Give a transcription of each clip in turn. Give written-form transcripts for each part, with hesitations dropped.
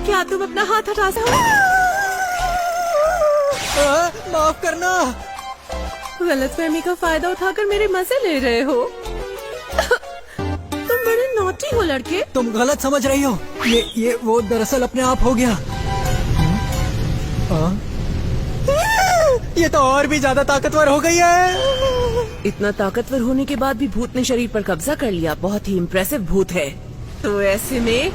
क्या तुम अपना हाथ हटा सकते? माफ करना। गलतफहमी का फायदा उठाकर मेरे मजे ले रहे हो। तुम बड़े नॉटी हो लड़के। तुम गलत समझ रही हो। ये वो दरअसल अपने आप हो गया। ये तो और भी ज्यादा ताकतवर हो गई है। इतना ताकतवर होने के बाद भी भूत ने शरीर पर कब्जा कर लिया। बहुत ही इम्प्रेसिव भूत है। तो ऐसे में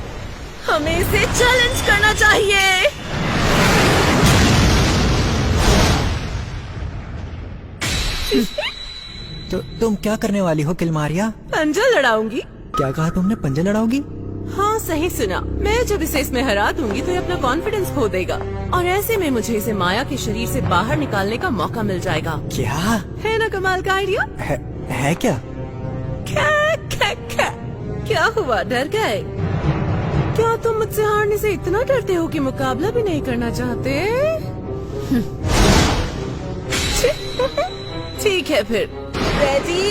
हमें इसे चैलेंज करना चाहिए। तो तुम क्या करने वाली हो किलमारिया? पंजा लड़ाऊंगी। क्या कहा तुमने? पंजे लड़ाओगी? हाँ सही सुना। मैं जब इसे इसमें हरा दूंगी तो ये अपना कॉन्फिडेंस खो देगा और ऐसे में मुझे इसे माया के शरीर से बाहर निकालने का मौका मिल जाएगा। क्या है ना कमाल का आइडिया? है क्या? क्या हुआ, डर गए? क्या तुम मुझसे हारने से इतना डरते हो कि मुकाबला भी नहीं करना चाहते? ठीक है फिर। रेडी?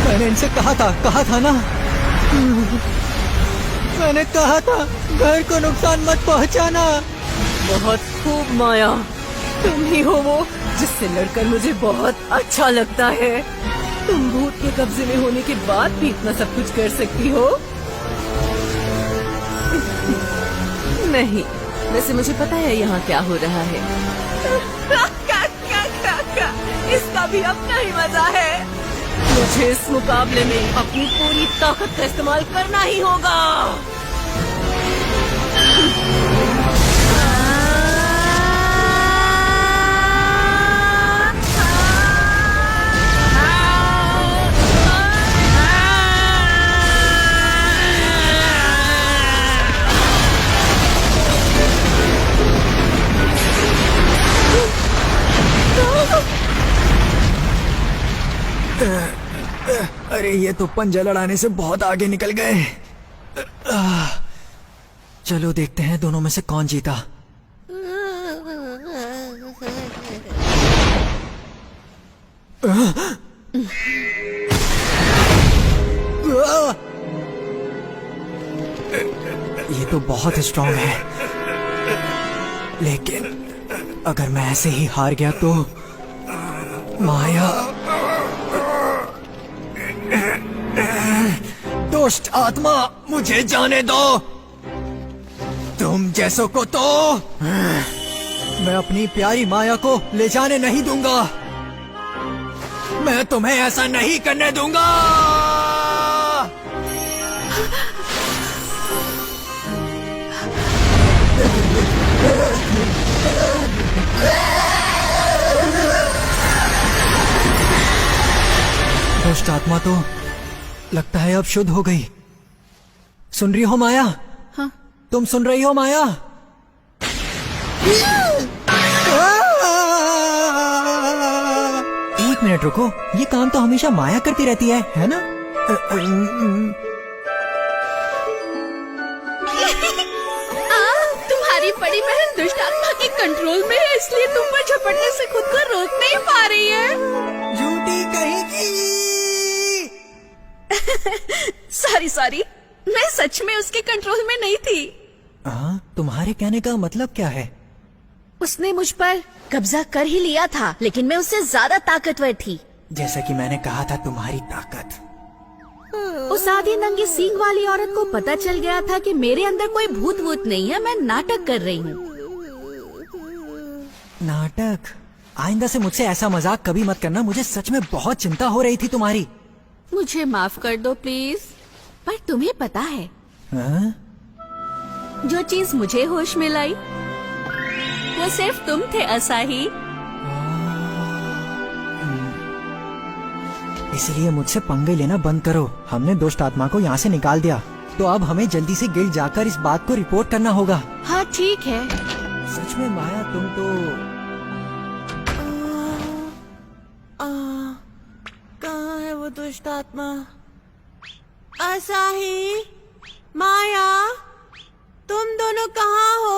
मैंने इनसे कहा था, कहा था ना। मैंने कहा था घर को नुकसान मत पहुंचाना। बहुत खूब माया, तुम ही हो वो जिससे लड़कर मुझे बहुत अच्छा लगता है। तुम भूत के कब्जे में होने के बाद भी इतना सब कुछ कर सकती हो। नहीं, वैसे मुझे पता है यहाँ क्या हो रहा है। इसका भी अपना ही मजा है। मुझे इस मुकाबले में अपनी पूरी ताकत का इस्तेमाल करना ही होगा। अरे ये तो पंजा लड़ाने से बहुत आगे निकल गए। चलो देखते हैं दोनों में से कौन जीता। ये तो बहुत स्ट्रांग है, लेकिन अगर मैं ऐसे ही हार गया तो माया। दुष्ट आत्मा, मुझे जाने दो। तुम जैसों को तो मैं अपनी प्यारी माया को ले जाने नहीं दूंगा। मैं तुम्हें ऐसा नहीं करने दूंगा। दुष्ट आत्मा तो लगता है अब शुद्ध हो गई। सुन रही हो माया? हाँ? तुम सुन रही हो माया? एक मिनट रुको, ये काम तो हमेशा माया करती रहती है ना? तुम्हारी बड़ी बहन दुष्ट आत्मा के कंट्रोल में है, इसलिए तुम पर झपटने से खुद को रोक नहीं पा रही है। झूठी कहेगी। सॉरी, मैं सच में उसके कंट्रोल में नहीं थी। तुम्हारे कहने का मतलब क्या है? उसने मुझ पर कब्जा कर ही लिया था, लेकिन मैं उससे ज्यादा ताकतवर थी। जैसा कि मैंने कहा था, तुम्हारी ताकत। उस आधी नंगी सींग वाली औरत को पता चल गया था कि मेरे अंदर कोई भूत वूत नहीं है, मैं नाटक कर रही हूँ। नाटक? आइंदा से मुझसे ऐसा मजाक कभी मत करना। मुझे सच में बहुत चिंता हो रही थी तुम्हारी। मुझे माफ कर दो प्लीज। पर तुम्हें पता है, जो चीज मुझे होश में लाई वो सिर्फ तुम थे असाही। इसलिए मुझसे पंगे लेना बंद करो। हमने दुष्ट आत्मा को यहाँ से निकाल दिया, तो अब हमें जल्दी से गिल्ड जाकर इस बात को रिपोर्ट करना होगा। हाँ ठीक है। सच में माया, तुम तो वो दुष्ट आत्मा। असाही, माया, तुम दोनों कहाँ हो?